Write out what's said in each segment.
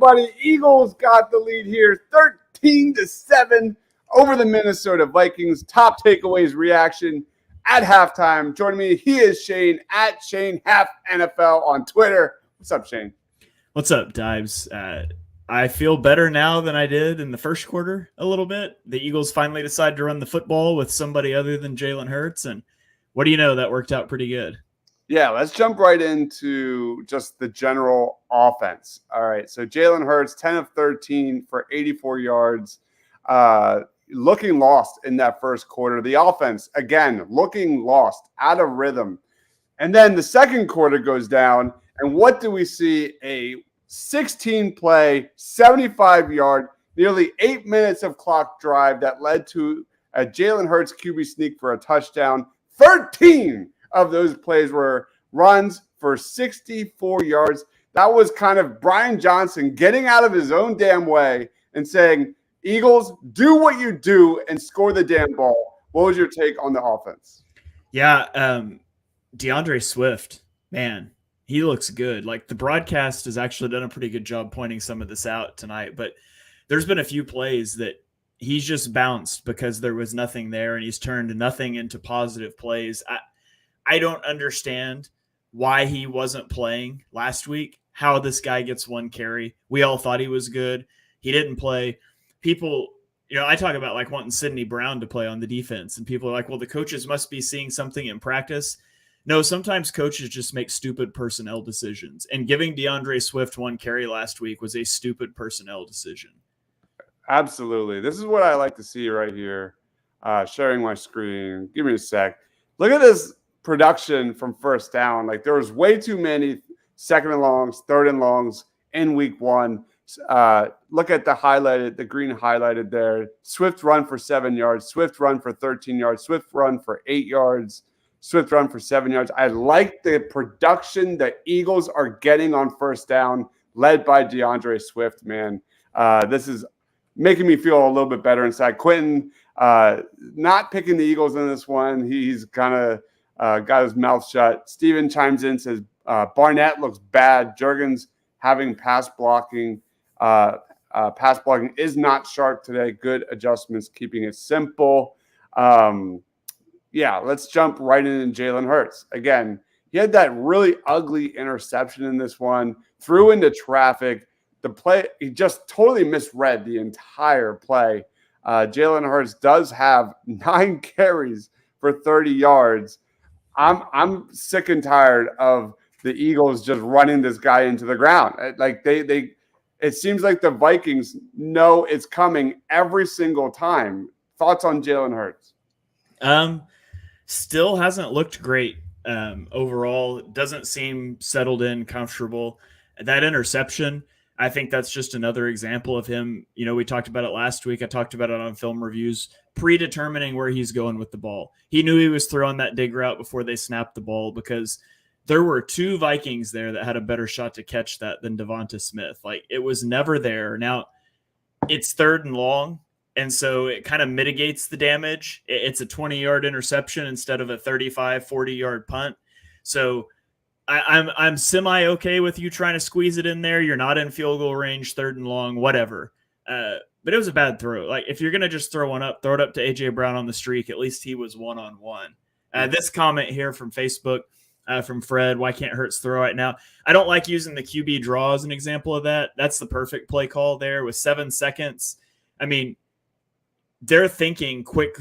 everybody. Eagles got the lead here, 13-7 over the Minnesota Vikings. Top takeaways reaction at halftime. Joining me, he is Shane at ShaneHalfNFL on Twitter. What's up, Shane? What's up, Dives? I feel better now than I did in the first quarter a little bit. The Eagles finally decided to run the football with somebody other than Jalen Hurts, and what do you know, that worked out pretty good. Yeah, let's jump right into just the general offense. All right, so Jalen Hurts, 10 of 13 for 84 yards, looking lost in that first quarter. The offense, again, looking lost, out of rhythm. And then the second quarter goes down, and what do we see? A 16-play, 75-yard, nearly 8 minutes of clock drive that led to a Jalen Hurts QB sneak for a touchdown. 13 of those plays were runs for 64 yards. That was kind of Brian Johnson getting out of his own damn way and saying, Eagles, do what you do and score the damn ball. What was your take on the offense? Yeah, DeAndre Swift, man, he looks good. Like, the broadcast has actually done a pretty good job pointing some of this out tonight, but there's been a few plays that he's just bounced because there was nothing there, and he's turned nothing into positive plays. I don't understand why he wasn't playing last week, how this guy gets one carry. We all thought he was good. He didn't play. People, I talk about like wanting Sidney Brown to play on the defense, and people are like, well, the coaches must be seeing something in practice. No, sometimes coaches just make stupid personnel decisions, and giving DeAndre Swift one carry last week was a stupid personnel decision. Absolutely. This is what I like to see right here. Sharing my screen. Give me a sec. Look at this production from first down. Like, there was way too many second and longs, third and longs in week one. Look at the green highlighted there. Swift run for 7 yards. Swift run for 13 yards. Swift run for 8 yards. Swift run for 7 yards. I like the production the Eagles are getting on first down, led by DeAndre Swift, man. This is making me feel a little bit better inside. Quentin, not picking the Eagles in this one. He's kind of got his mouth shut. Steven chimes in, says Barnett looks bad. Juergens having pass blocking. Pass blocking is not sharp today. Good adjustments, keeping it simple. Yeah, let's jump right into Jalen Hurts. Again, he had that really ugly interception in this one, threw into traffic. The play, he just totally misread the entire play. Jalen Hurts does have 9 carries for 30 yards. I'm sick and tired of the Eagles just running this guy into the ground. Like it seems like the Vikings know it's coming every single time. Thoughts on Jalen Hurts? Still hasn't looked great. Overall, doesn't seem settled in, comfortable. That interception, I think that's just another example of him. We talked about it last week. I talked about it on film reviews, predetermining where he's going with the ball. He knew he was throwing that dig route before they snapped the ball because there were 2 Vikings there that had a better shot to catch that than Devonta Smith. Like, it was never there. Now, it's third and long, and so it kind of mitigates the damage. It's a 20-yard interception instead of a 35, 40-yard punt. So I'm semi-okay with you trying to squeeze it in there. You're not in field goal range, third and long, whatever. But it was a bad throw. Like, if you're going to just throw one up, throw it up to A.J. Brown on the streak. At least he was one-on-one. This comment here from Facebook, from Fred, why can't Hurts throw right now? I don't like using the QB draw as an example of that. That's the perfect play call there with 7 seconds. I mean, they're thinking quick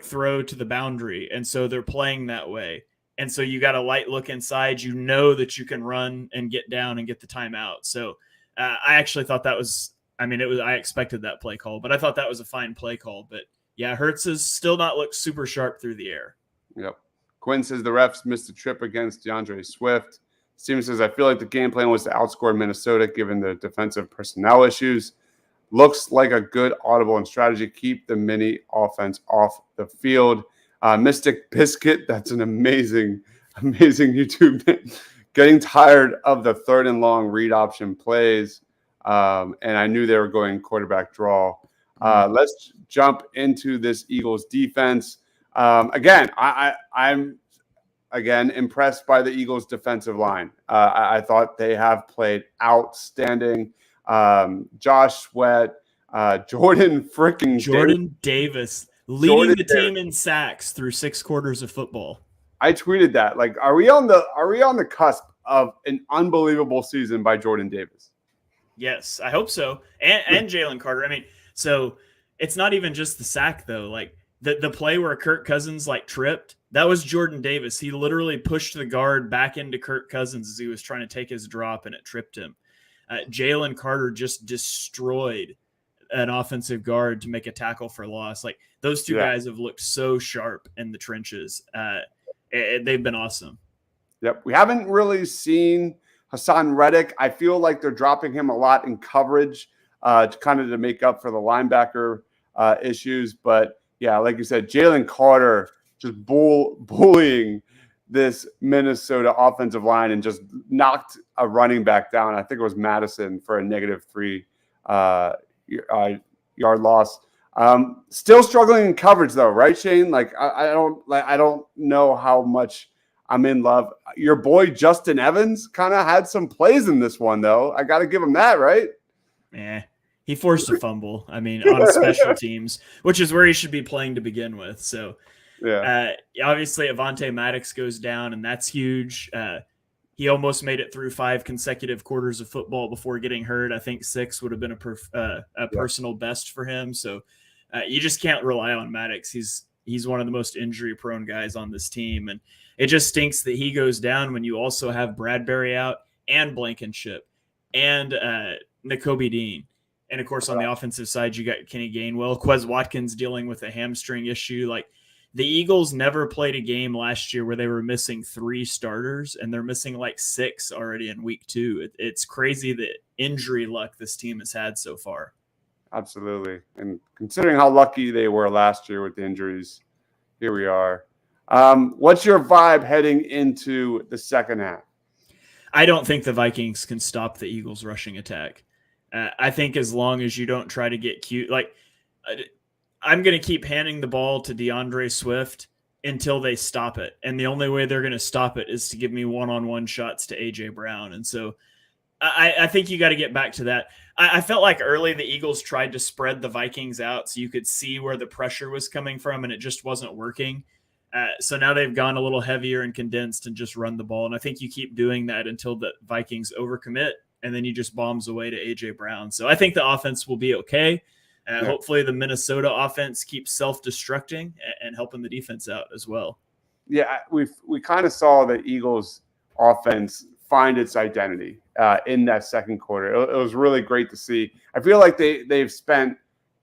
throw to the boundary, and so they're playing that way. And so you got a light look inside. You know that you can run and get down and get the timeout. So I actually thought that was – I expected that play call, but I thought that was a fine play call. But, yeah, Hurts has still not looked super sharp through the air. Yep. Quinn says the refs missed a trip against DeAndre Swift. Steven says, I feel like the game plan was to outscore Minnesota given the defensive personnel issues. Looks like a good audible and strategy. Keep the mini offense off the field. Mystic Biscuit, that's an amazing YouTube name. Getting tired of the third and long read option plays. And I knew they were going quarterback draw. Let's jump into this Eagles defense. Again, I'm impressed by the Eagles defensive line. I thought they have played outstanding. Josh Sweat, Jordan Davis leading Jordan the Davis. team in sacks through 6 quarters of football. I tweeted that. Like, are we on the cusp of an unbelievable season by Jordan Davis? Yes, I hope so. And Jalen Carter. I mean, so it's not even just the sack though. Like the play where Kirk Cousins like tripped, that was Jordan Davis. He literally pushed the guard back into Kirk Cousins as he was trying to take his drop, and it tripped him. Jalen Carter just destroyed an offensive guard to make a tackle for loss. Like those two guys have looked so sharp in the trenches. They've been awesome. Yep. We haven't really seen Hassan Reddick. I feel like they're dropping him a lot in coverage to make up for the linebacker issues. But yeah, like you said, Jalen Carter just bullying this Minnesota offensive line and just knocked a running back down. I think it was Madison for a -3 yard loss. Still struggling in coverage though, right, Shane? Like I don't know how much I'm in love. Your boy Justin Evans kind of had some plays in this one though. I got to give him that, right? Yeah, he forced a fumble. I mean, on special teams, which is where he should be playing to begin with. So, obviously, Avonte Maddox goes down, and that's huge. He almost made it through 5 consecutive quarters of football before getting hurt. I think 6 would have been a personal best for him. So, you just can't rely on Maddox. He's one of the most injury-prone guys on this team, and it just stinks that he goes down when you also have Bradbury out and Blankenship and Nakobe Dean. And, of course, on the offensive side, you got Kenny Gainwell. Quez Watkins dealing with a hamstring issue. Like, the Eagles never played a game last year where they were missing 3 starters, and they're missing like 6 already in week 2. It's crazy the injury luck this team has had so far. Absolutely. And considering how lucky they were last year with the injuries, here we are. What's your vibe heading into the second half? I don't think the Vikings can stop the Eagles' rushing attack. I think as long as you don't try to get cute, like I'm going to keep handing the ball to DeAndre Swift until they stop it. And the only way they're going to stop it is to give me one-on-one shots to A.J. Brown. And so I think you got to get back to that. I felt like early the Eagles tried to spread the Vikings out so you could see where the pressure was coming from, and it just wasn't working. So now they've gone a little heavier and condensed and just run the ball. And I think you keep doing that until the Vikings overcommit, and then you just bombs away to A.J. Brown. So I think the offense will be okay. Hopefully the Minnesota offense keeps self-destructing and helping the defense out as well. Yeah, we kind of saw the Eagles offense find its identity in that second quarter. It was really great to see. I feel like they've spent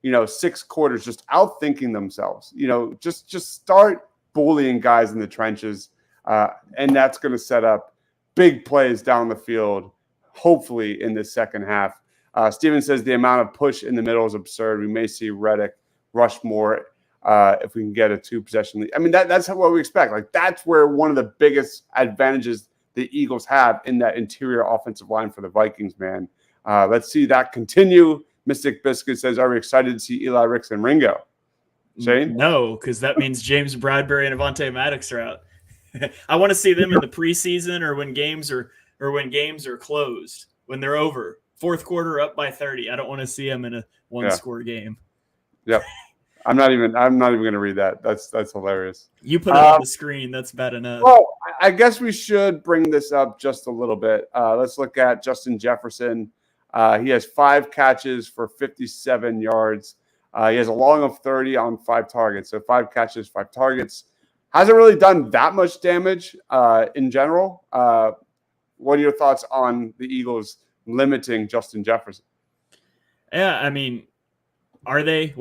6 quarters just outthinking themselves. Just start bullying guys in the trenches, and that's going to set up big plays down the field, hopefully in the second half. Steven says the amount of push in the middle is absurd. We may see Reddick rush more if we can get a 2-possession lead. I mean, that's what we expect. Like, that's where one of the biggest advantages the Eagles have in that interior offensive line for the Vikings, man. Let's see that continue. Mystic Biscuit says, are we excited to see Eli Ricks and Ringo? Shane? No, because that means James Bradbury and Avonte Maddox are out. I want to see them in the preseason or when games are closed, when they're over. 4th quarter up by 30. I don't want to see them in a 1-score game. Yep. I'm not even going to read that. That's hilarious. You put it on the screen. That's bad enough. Well, I guess we should bring this up just a little bit. Let's look at Justin Jefferson. He has 5 catches for 57 yards. He has a long of 30 on 5 targets. So 5 catches, 5 targets. Hasn't really done that much damage in general. What are your thoughts on the Eagles limiting Justin Jefferson? Yeah, I mean, are they?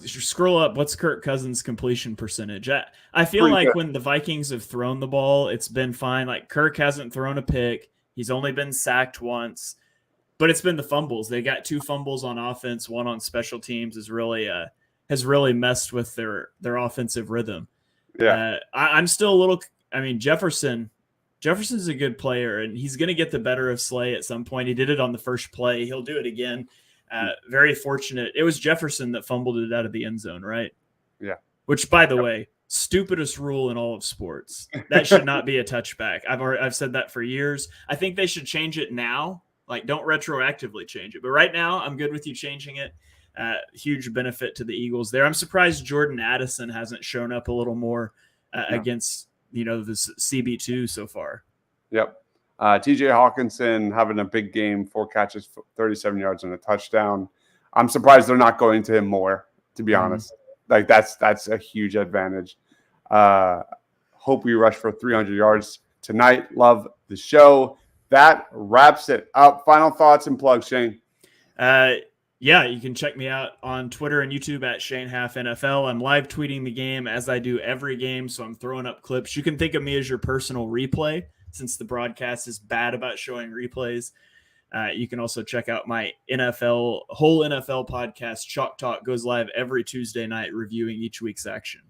Scroll up? What's Kirk Cousins' completion percentage? I feel Pretty like good. when the Vikings have thrown the ball, it's been fine. Like Kirk hasn't thrown a pick. He's only been sacked once, but it's been the fumbles. They got 2 fumbles on offense, 1 on special teams. Has really messed with their offensive rhythm. Yeah, I'm still a little. I mean, Jefferson's a good player, and he's going to get the better of Slay at some point. He did it on the first play. He'll do it again. Very fortunate. It was Jefferson that fumbled it out of the end zone, right? Yeah. Which, by the way, stupidest rule in all of sports. That should not be a touchback. I've said that for years. I think they should change it now Like, don't retroactively change it. But right now, I'm good with you changing it. Huge benefit to the Eagles there. I'm surprised Jordan Addison hasn't shown up a little more against the CB2 so far. Yep. TJ Hawkinson having a big game, 4 catches, 37 yards and a touchdown. I'm surprised they're not going to him more, to be honest. Like that's a huge advantage. Hope we rush for 300 yards tonight. Love the show. That wraps it up. Final thoughts and plugs, Shane. Yeah, you can check me out on Twitter and YouTube at ShaneHalfNFL. I'm live tweeting the game as I do every game, so I'm throwing up clips. You can think of me as your personal replay since the broadcast is bad about showing replays. You can also check out my whole NFL podcast. Chalk Talk goes live every Tuesday night, reviewing each week's action.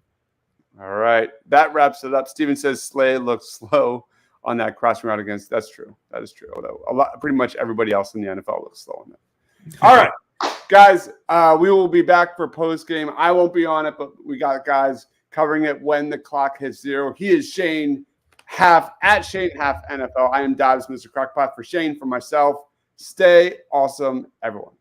All right. That wraps it up. Steven says Slay looks slow on that crossing route against. That's true. That is true. Although pretty much everybody else in the NFL looks slow on that. All right. Guys, we will be back for post game. I won't be on it, but we got guys covering it when the clock hits 0. He is Shane Half at Shane Half NFL. I am Dobbs, Mr. Crockpot. For Shane, for myself, stay awesome, everyone.